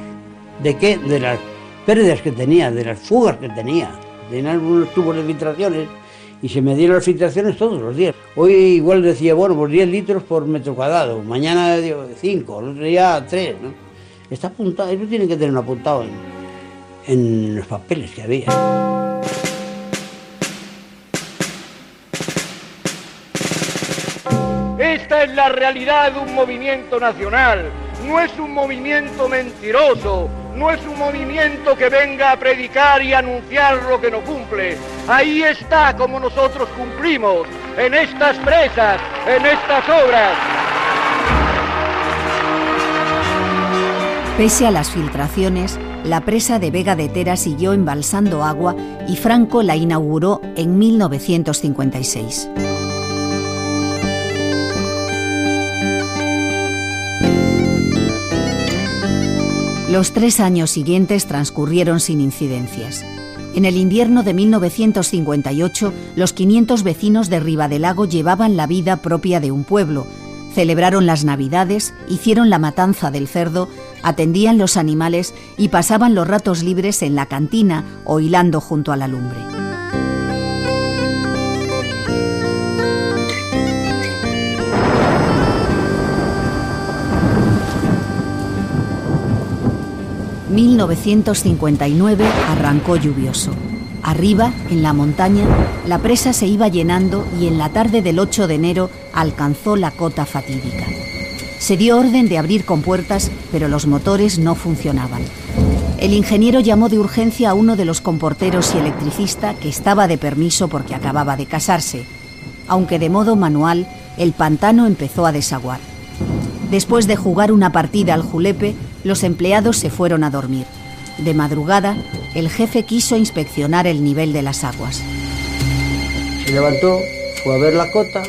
¿De qué? De las pérdidas que tenía, de las fugas que tenía. Tenían unos tubos de filtraciones y se medían las filtraciones todos los días. Hoy igual decía, bueno, pues 10 litros por metro cuadrado, mañana 5, el otro día 3, ¿no? Está apuntado, eso tienen que tener apuntado en los papeles que había. Esta es la realidad de un movimiento nacional, no es un movimiento mentiroso, no es un movimiento que venga a predicar y anunciar lo que no cumple. Ahí está como nosotros cumplimos, en estas presas, en estas obras. Pese a las filtraciones, la presa de Vega de Tera siguió embalsando agua y Franco la inauguró en 1956. Los 3 años siguientes transcurrieron sin incidencias. En el invierno de 1958, los 500 vecinos de Ribadelago llevaban la vida propia de un pueblo. Celebraron las Navidades, hicieron la matanza del cerdo, atendían los animales y pasaban los ratos libres en la cantina o hilando junto a la lumbre. ...1959 arrancó lluvioso. Arriba, en la montaña, la presa se iba llenando y en la tarde del 8 de enero alcanzó la cota fatídica. Se dio orden de abrir compuertas, pero los motores no funcionaban. El ingeniero llamó de urgencia a uno de los comporteros y electricista que estaba de permiso porque acababa de casarse. Aunque de modo manual, el pantano empezó a desaguar. Después de jugar una partida al julepe, los empleados se fueron a dormir. De madrugada, el jefe quiso inspeccionar el nivel de las aguas. Se levantó, fue a ver la cota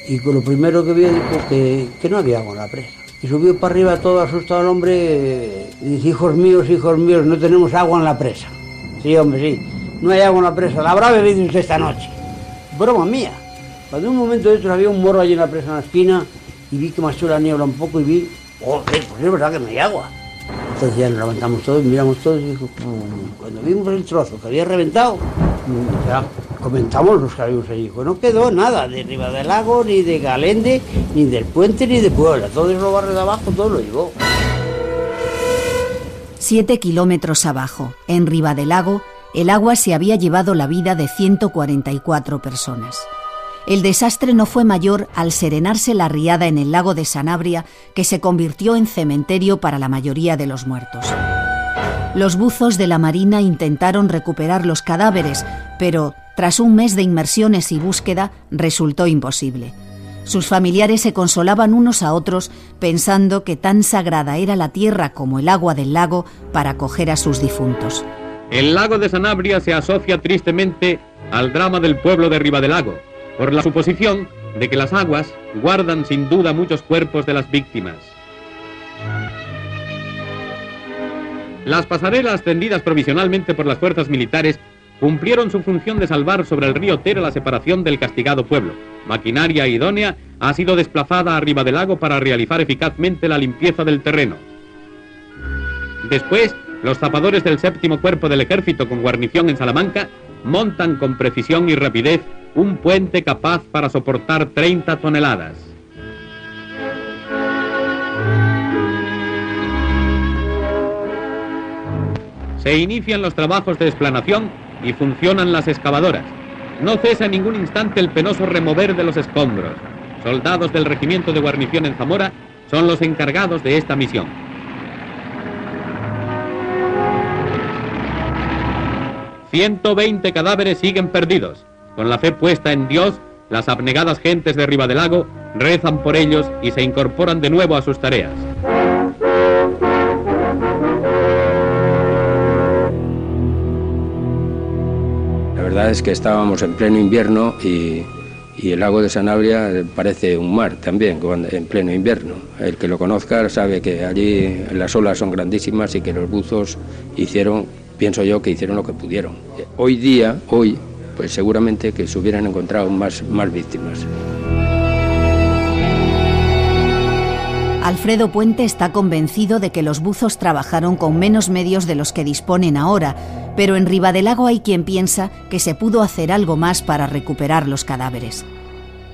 y con lo primero que vio dijo que no había agua en la presa. Y subió para arriba todo asustado el hombre y dice: hijos míos, no tenemos agua en la presa. Sí, hombre, sí, no hay agua en la presa, la habrá bebido usted esta noche. Broma mía. Cuando un momento de estos había un morro allí en la presa en la esquina y vi que marchó la niebla un poco y vi, pues es verdad que no hay agua. Entonces ya nos levantamos todos, miramos todos y dijo, cuando vimos el trozo que había reventado, ya comentamos los que habíamos allí, pues no quedó nada de Ribadelago, ni de Galende, ni del Puente, ni de Puebla. Todos los barrios de abajo, todo lo llevó. 7 kilómetros abajo, en Ribadelago, el agua se había llevado la vida de 144 personas. El desastre no fue mayor al serenarse la riada en el lago de Sanabria, que se convirtió en cementerio para la mayoría de los muertos. Los buzos de la Marina intentaron recuperar los cadáveres, pero tras un mes de inmersiones y búsqueda resultó imposible. Sus familiares se consolaban unos a otros pensando que tan sagrada era la tierra como el agua del lago para acoger a sus difuntos. El lago de Sanabria se asocia tristemente al drama del pueblo de Ribadelago, por la suposición de que las aguas guardan sin duda muchos cuerpos de las víctimas. Las pasarelas tendidas provisionalmente por las fuerzas militares cumplieron su función de salvar sobre el río Tera la separación del castigado pueblo. Maquinaria idónea ha sido desplazada a Ribadelago para realizar eficazmente la limpieza del terreno. Después, los zapadores del 7º Cuerpo del Ejército con guarnición en Salamanca montan con precisión y rapidez un puente capaz para soportar 30 toneladas. Se inician los trabajos de explanación y funcionan las excavadoras. No cesa en ningún instante el penoso remover de los escombros. Soldados del Regimiento de Guarnición en Zamora son los encargados de esta misión. 120 cadáveres siguen perdidos. Con la fe puesta en Dios, las abnegadas gentes de Ribadelago rezan por ellos y se incorporan de nuevo a sus tareas. La verdad es que estábamos en pleno invierno y el lago de Sanabria parece un mar también en pleno invierno. El que lo conozca sabe que allí las olas son grandísimas y que los buzos hicieron, pienso yo, que hicieron lo que pudieron. Hoy, pues seguramente que se hubieran encontrado más víctimas. Alfredo Puente está convencido de que los buzos trabajaron con menos medios de los que disponen ahora, pero en Ribadelago hay quien piensa que se pudo hacer algo más para recuperar los cadáveres.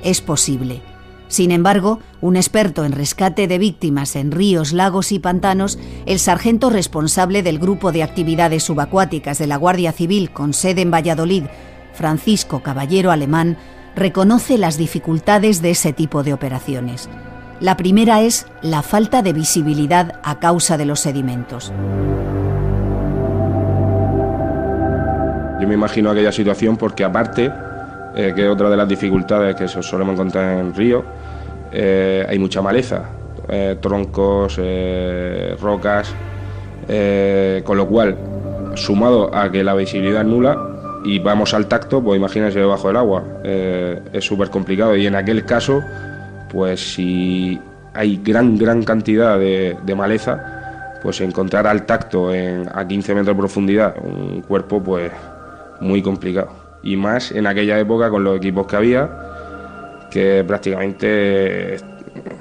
Es posible. Sin embargo, un experto en rescate de víctimas en ríos, lagos y pantanos, el sargento responsable del Grupo de Actividades Subacuáticas de la Guardia Civil con sede en Valladolid, Francisco Caballero Alemán, reconoce las dificultades de ese tipo de operaciones. La primera es la falta de visibilidad a causa de los sedimentos. Yo me imagino aquella situación porque aparte, que otra de las dificultades que solemos encontrar en río, hay mucha maleza, troncos, rocas, con lo cual, sumado a que la visibilidad es nula, y vamos al tacto, pues imagínense debajo del agua, es súper complicado y en aquel caso, pues si hay gran cantidad de maleza, pues encontrar al tacto a 15 metros de profundidad un cuerpo, pues muy complicado. Y más en aquella época con los equipos que había, que prácticamente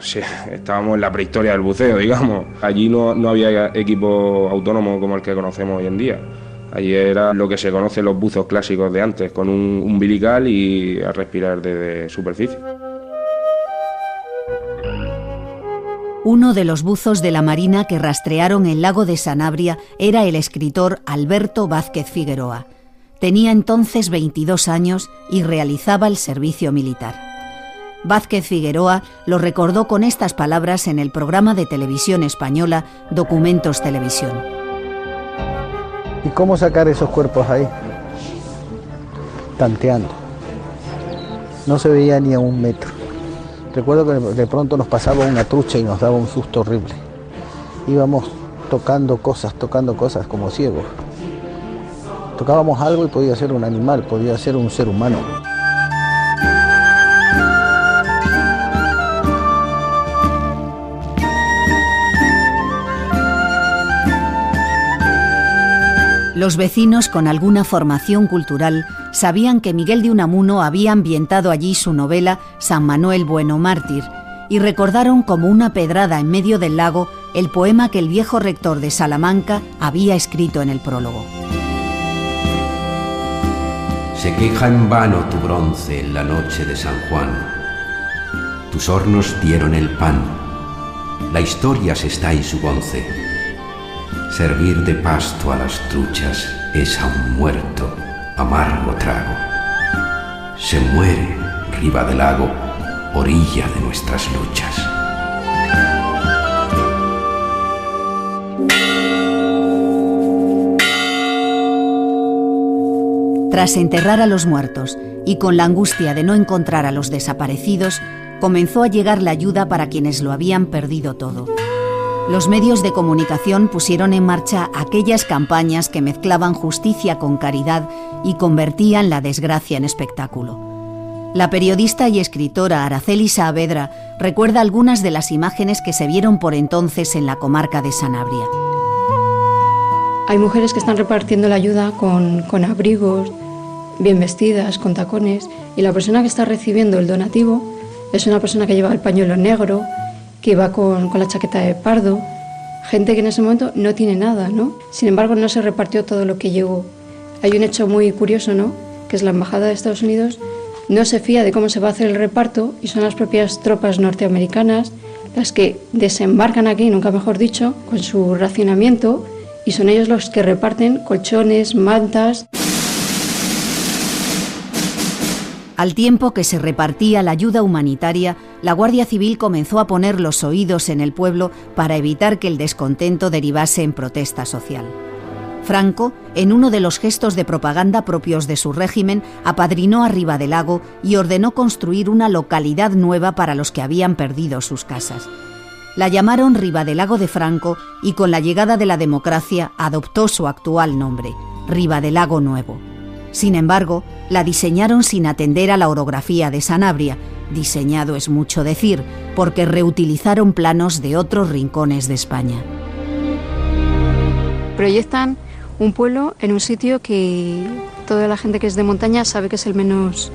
sí, estábamos en la prehistoria del buceo, digamos. Allí no había equipo autónomo como el que conocemos hoy en día. Allí era lo que se conoce los buzos clásicos de antes, con un umbilical y a respirar desde superficie. Uno de los buzos de la Marina que rastrearon el lago de Sanabria era el escritor Alberto Vázquez Figueroa. Tenía entonces 22 años y realizaba el servicio militar. Vázquez Figueroa lo recordó con estas palabras en el programa de televisión española Documentos Televisión. ¿Y cómo sacar esos cuerpos ahí? Tanteando. No se veía ni a 1 metro. Recuerdo que de pronto nos pasaba una trucha y nos daba un susto horrible. Íbamos tocando cosas como ciegos. Tocábamos algo y podía ser un animal, podía ser un ser humano. Los vecinos con alguna formación cultural sabían que Miguel de Unamuno había ambientado allí su novela San Manuel Bueno Mártir y recordaron como una pedrada en medio del lago el poema que el viejo rector de Salamanca había escrito en el prólogo. Se queja en vano tu bronce en la noche de San Juan. Tus hornos dieron el pan. La historia se está en su bonce. Servir de pasto a las truchas es a un muerto amargo trago. Se muere riba del lago, orilla de nuestras luchas. Tras enterrar a los muertos y con la angustia de no encontrar a los desaparecidos, comenzó a llegar la ayuda para quienes lo habían perdido todo. Los medios de comunicación pusieron en marcha aquellas campañas que mezclaban justicia con caridad y convertían la desgracia en espectáculo. La periodista y escritora Araceli Saavedra recuerda algunas de las imágenes que se vieron por entonces en la comarca de Sanabria. Hay mujeres que están repartiendo la ayuda con abrigos, bien vestidas, con tacones, y la persona que está recibiendo el donativo es una persona que lleva el pañuelo negro, que va con la chaqueta de pardo, gente que en ese momento no tiene nada, ¿no? Sin embargo, no se repartió todo lo que llegó. Hay un hecho muy curioso, ¿no?, que es la Embajada de Estados Unidos no se fía de cómo se va a hacer el reparto y son las propias tropas norteamericanas las que desembarcan aquí, nunca mejor dicho, con su racionamiento, y son ellos los que reparten colchones, mantas. Al tiempo que se repartía la ayuda humanitaria, la Guardia Civil comenzó a poner los oídos en el pueblo para evitar que el descontento derivase en protesta social. Franco, en uno de los gestos de propaganda propios de su régimen, apadrinó a Ribadelago y ordenó construir una localidad nueva para los que habían perdido sus casas. La llamaron Ribadelago de Franco y con la llegada de la democracia adoptó su actual nombre, Ribadelago Nuevo. Sin embargo, la diseñaron sin atender a la orografía de Sanabria. Diseñado es mucho decir, porque reutilizaron planos de otros rincones de España. Proyectan un pueblo en un sitio que toda la gente que es de montaña sabe que es el menos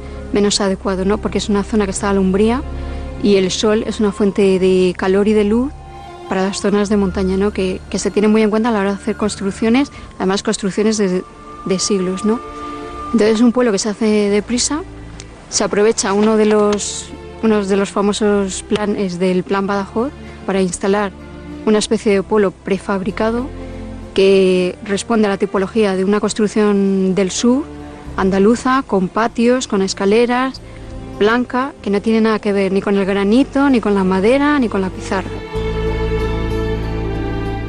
adecuado, ¿no? Porque es una zona que está a la umbría y el sol es una fuente de calor y de luz para las zonas de montaña, ¿no? Que se tienen muy en cuenta a la hora de hacer construcciones, además construcciones de siglos, ¿no? Entonces es un pueblo que se hace deprisa, se aprovecha uno de los famosos planes del Plan Badajoz para instalar una especie de pueblo prefabricado que responde a la tipología de una construcción del sur, andaluza, con patios, con escaleras, blanca, que no tiene nada que ver ni con el granito, ni con la madera, ni con la pizarra.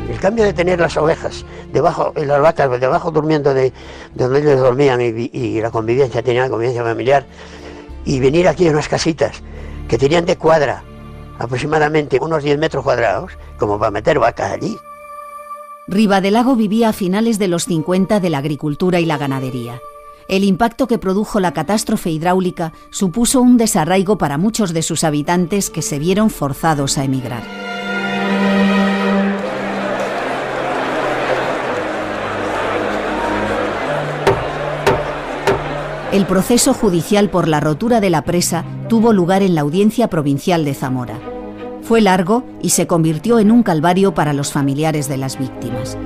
El cambio de tener las ovejas debajo, y las vacas debajo durmiendo de donde ellos dormían y la convivencia, tenían la convivencia familiar, y venir aquí a unas casitas que tenían de cuadra aproximadamente unos 10 metros cuadrados, como para meter vacas allí. Ribadelago vivía a finales de los 50 de la agricultura y la ganadería. El impacto que produjo la catástrofe hidráulica supuso un desarraigo para muchos de sus habitantes que se vieron forzados a emigrar. El proceso judicial por la rotura de la presa tuvo lugar en la Audiencia Provincial de Zamora. Fue largo y se convirtió en un calvario para los familiares de las víctimas.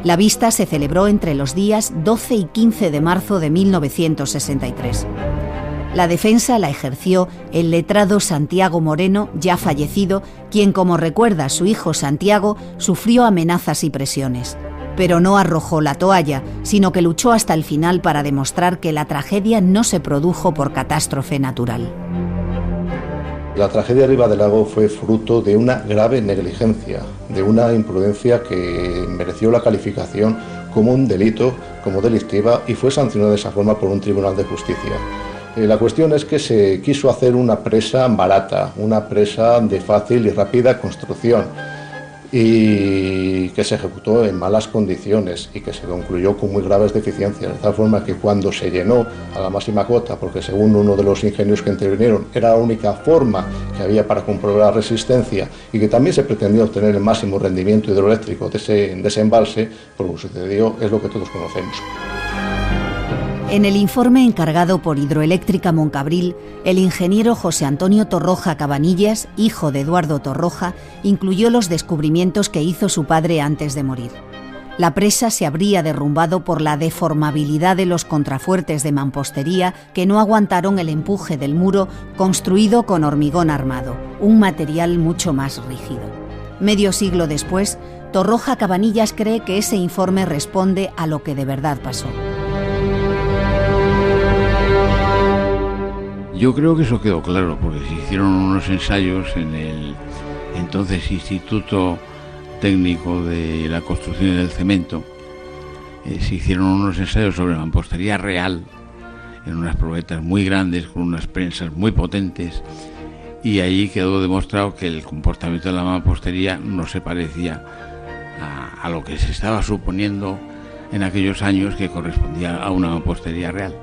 La vista se celebró entre los días 12 y 15 de marzo de 1963. La defensa la ejerció el letrado Santiago Moreno, ya fallecido, quien, como recuerda su hijo Santiago, sufrió amenazas y presiones. Pero no arrojó la toalla, sino que luchó hasta el final para demostrar que la tragedia no se produjo por catástrofe natural. La tragedia de Ribadelago fue fruto de una grave negligencia, de una imprudencia que mereció la calificación como un delito, como delictiva, y fue sancionada de esa forma por un tribunal de justicia. La cuestión es que se quiso hacer una presa barata, una presa de fácil y rápida construcción, y que se ejecutó en malas condiciones y que se concluyó con muy graves deficiencias, de tal forma que cuando se llenó a la máxima cota, porque según uno de los ingenieros que intervinieron era la única forma que había para comprobar la resistencia y que también se pretendía obtener el máximo rendimiento hidroeléctrico de ese embalse, pues lo que sucedió es lo que todos conocemos. En el informe encargado por Hidroeléctrica Moncabril, el ingeniero José Antonio Torroja Cabanillas, hijo de Eduardo Torroja, incluyó los descubrimientos que hizo su padre antes de morir. La presa se habría derrumbado por la deformabilidad de los contrafuertes de mampostería que no aguantaron el empuje del muro construido con hormigón armado, un material mucho más rígido. Medio siglo después, Torroja Cabanillas cree que ese informe responde a lo que de verdad pasó. Yo creo que eso quedó claro, porque se hicieron unos ensayos en el entonces Instituto Técnico de la Construcción y del Cemento. Se hicieron unos ensayos sobre mampostería real, en unas probetas muy grandes, con unas prensas muy potentes, y ahí quedó demostrado que el comportamiento de la mampostería no se parecía a lo que se estaba suponiendo en aquellos años, que correspondía a una mampostería real.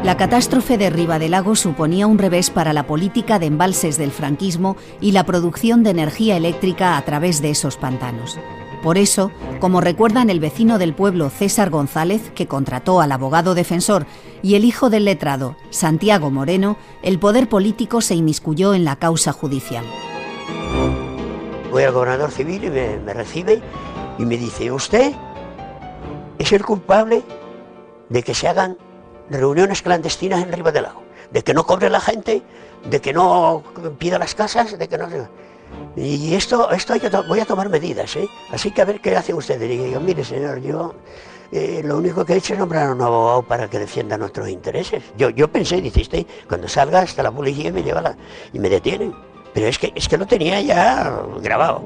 La catástrofe de Ribadelago suponía un revés para la política de embalses del franquismo y la producción de energía eléctrica a través de esos pantanos. Por eso, como recuerdan el vecino del pueblo César González, que contrató al abogado defensor, y el hijo del letrado, Santiago Moreno, el poder político se inmiscuyó en la causa judicial. Voy al gobernador civil y me recibe y me dice: usted es el culpable de que se hagan reuniones clandestinas en Ribadelago, de que no cobre la gente, de que no pida las casas, de que no... Y esto yo voy a tomar medidas, ¿eh? Así que a ver qué hacen ustedes. Y yo, mire señor, yo lo único que he hecho es nombrar a un abogado para que defienda nuestros intereses. Yo pensé, dice usted, cuando salga hasta la policía me lleva y me detienen. Pero es que lo tenía ya grabado.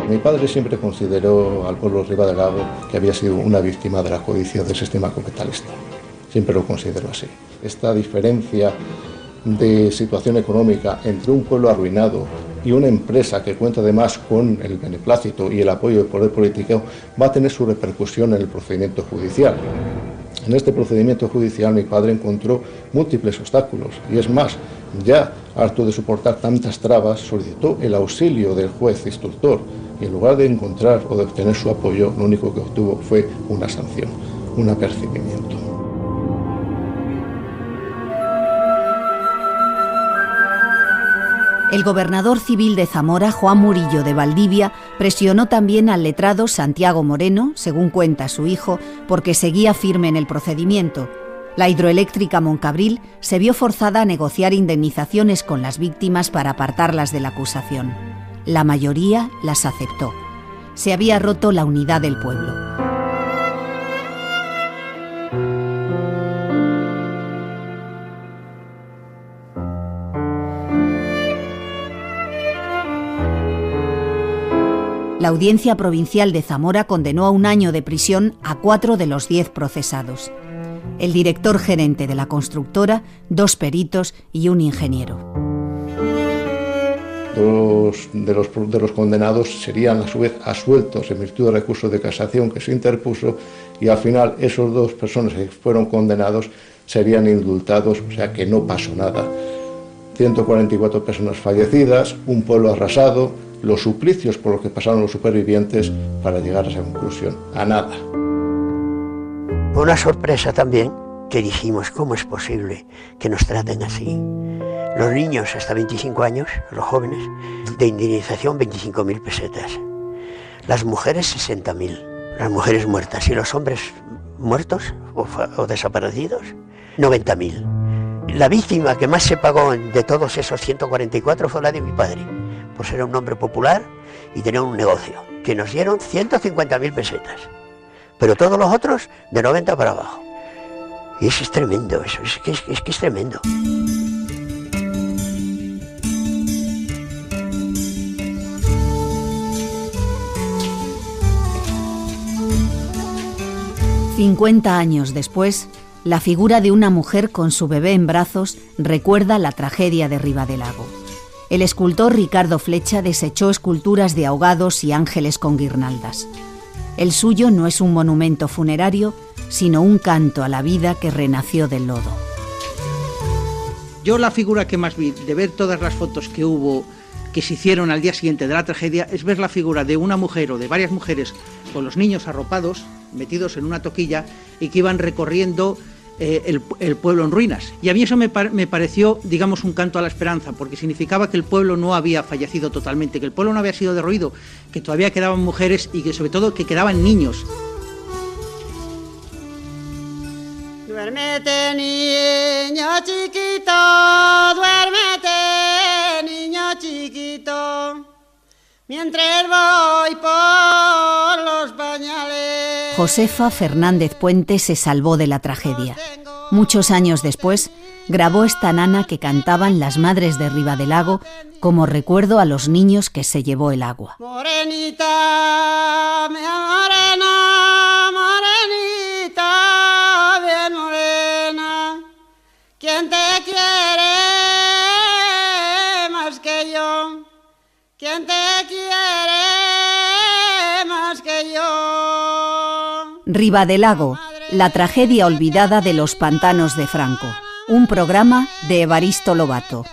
Mi padre siempre consideró al pueblo de Ribadelago que había sido una víctima de la codicia del sistema capitalista. Siempre lo consideró así. Esta diferencia de situación económica entre un pueblo arruinado y una empresa que cuenta además con el beneplácito y el apoyo del poder político va a tener su repercusión en el procedimiento judicial. En este procedimiento judicial mi padre encontró múltiples obstáculos y es más, ya harto de soportar tantas trabas, solicitó el auxilio del juez instructor y en lugar de encontrar o de obtener su apoyo, lo único que obtuvo fue una sanción, un apercibimiento. El gobernador civil de Zamora, Juan Murillo de Valdivia, presionó también al letrado Santiago Moreno, según cuenta su hijo, porque seguía firme en el procedimiento. La Hidroeléctrica Moncabril se vio forzada a negociar indemnizaciones con las víctimas para apartarlas de la acusación. La mayoría las aceptó. Se había roto la unidad del pueblo. La Audiencia Provincial de Zamora condenó a 1 año de prisión a 4 de los 10 procesados. El director gerente de la constructora, 2 peritos y un ingeniero. Dos de los condenados serían a su vez asueltos en virtud del recurso de casación que se interpuso y al final esos 2 personas que fueron condenados serían indultados, o sea que no pasó nada. 144 personas fallecidas, un pueblo arrasado, los suplicios por los que pasaron los supervivientes para llegar a esa conclusión, a nada. Fue una sorpresa también, que dijimos, ¿cómo es posible que nos traten así? Los niños hasta 25 años, los jóvenes, de indemnización 25.000 pesetas. Las mujeres 60.000, las mujeres muertas, y los hombres muertos o desaparecidos 90.000. La víctima que más se pagó de todos esos 144 fue la de mi padre, por ser un hombre popular y tener un negocio, que nos dieron 150.000 pesetas, pero todos los otros de 90 para abajo. Y eso es tremendo, eso es que es tremendo. ...50 años después, la figura de una mujer con su bebé en brazos recuerda la tragedia de Ribadelago. El escultor Ricardo Flecha desechó esculturas de ahogados y ángeles con guirnaldas. El suyo no es un monumento funerario, sino un canto a la vida que renació del lodo. Yo la figura que más vi, de ver todas las fotos que hubo, que se hicieron al día siguiente de la tragedia, es ver la figura de una mujer o de varias mujeres con los niños arropados, metidos en una toquilla, y que iban recorriendo el pueblo en ruinas. Y a mí eso me pareció, digamos, un canto a la esperanza, porque significaba que el pueblo no había fallecido totalmente, que el pueblo no había sido derruido, que todavía quedaban mujeres y que sobre todo que quedaban niños. Duérmete, niño chiquito, duérmete, niño chiquito, mientras voy por los pañales. Josefa Fernández Puente se salvó de la tragedia. Muchos años después, grabó esta nana que cantaban las madres de Ribadelago como recuerdo a los niños que se llevó el agua. Morenita, mi morena, morenita, bien morena, ¿quién te quiere más que yo? ¿Quién te quiere más que yo? Ribadelago, la tragedia olvidada de los pantanos de Franco. Un programa de Evaristo Lobato.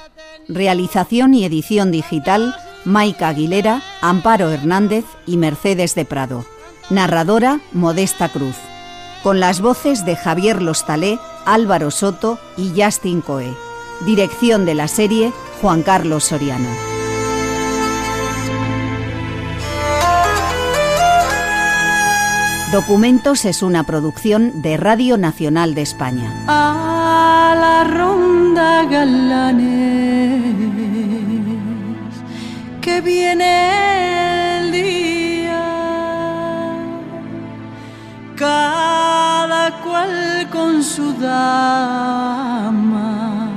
Realización y edición digital, Maica Aguilera, Amparo Hernández y Mercedes de Prado. Narradora, Modesta Cruz. Con las voces de Javier Lostalé, Álvaro Soto y Justin Coe. Dirección de la serie, Juan Carlos Soriano. Documentos es una producción de Radio Nacional de España. A la ronda galanes, que viene el día, cada cual con su dama,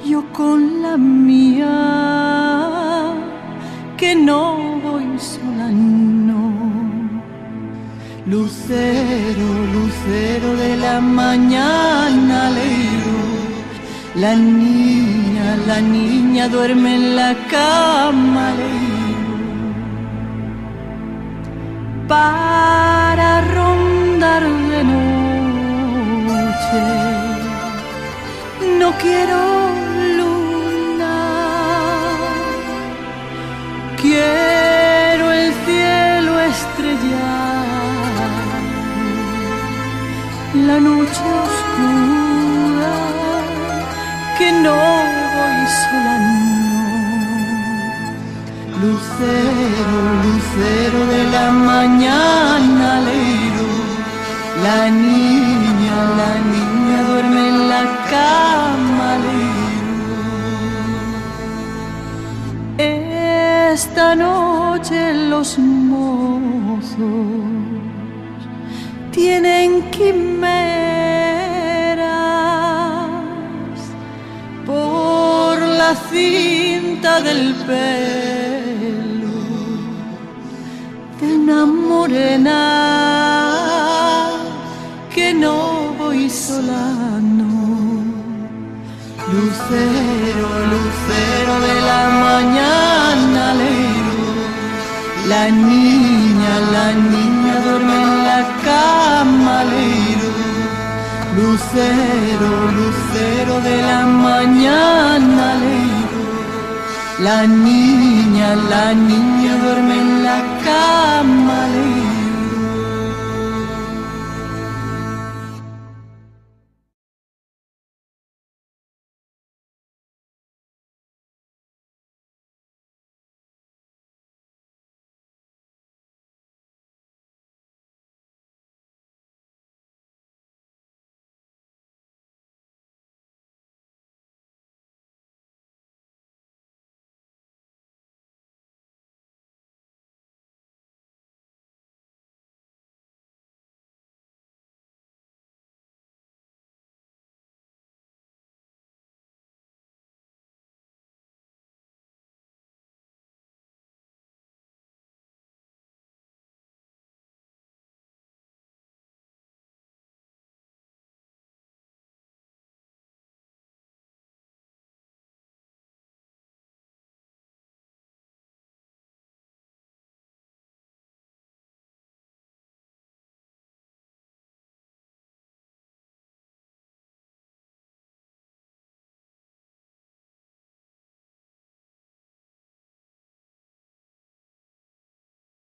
yo con la mía, que no voy sola, no. Lucero, lucero de la mañana, leiro, la niña duerme en la cama, leiro, para rondar de noche, no quiero luna, quiero el cielo estrellado, la noche oscura, que no voy sola, no. Lucero, lucero de la mañana, leiro, la niña duerme en la cama, leiro. Esta noche los mozos tienen quimeras por la cinta del pelo de una morena, que no voy sola, no. Lucero, lucero de la mañana, leiro, la niña duerme en la cama, leiro. Lucero, lucero de la mañana, leiro, la niña duerme en la cama.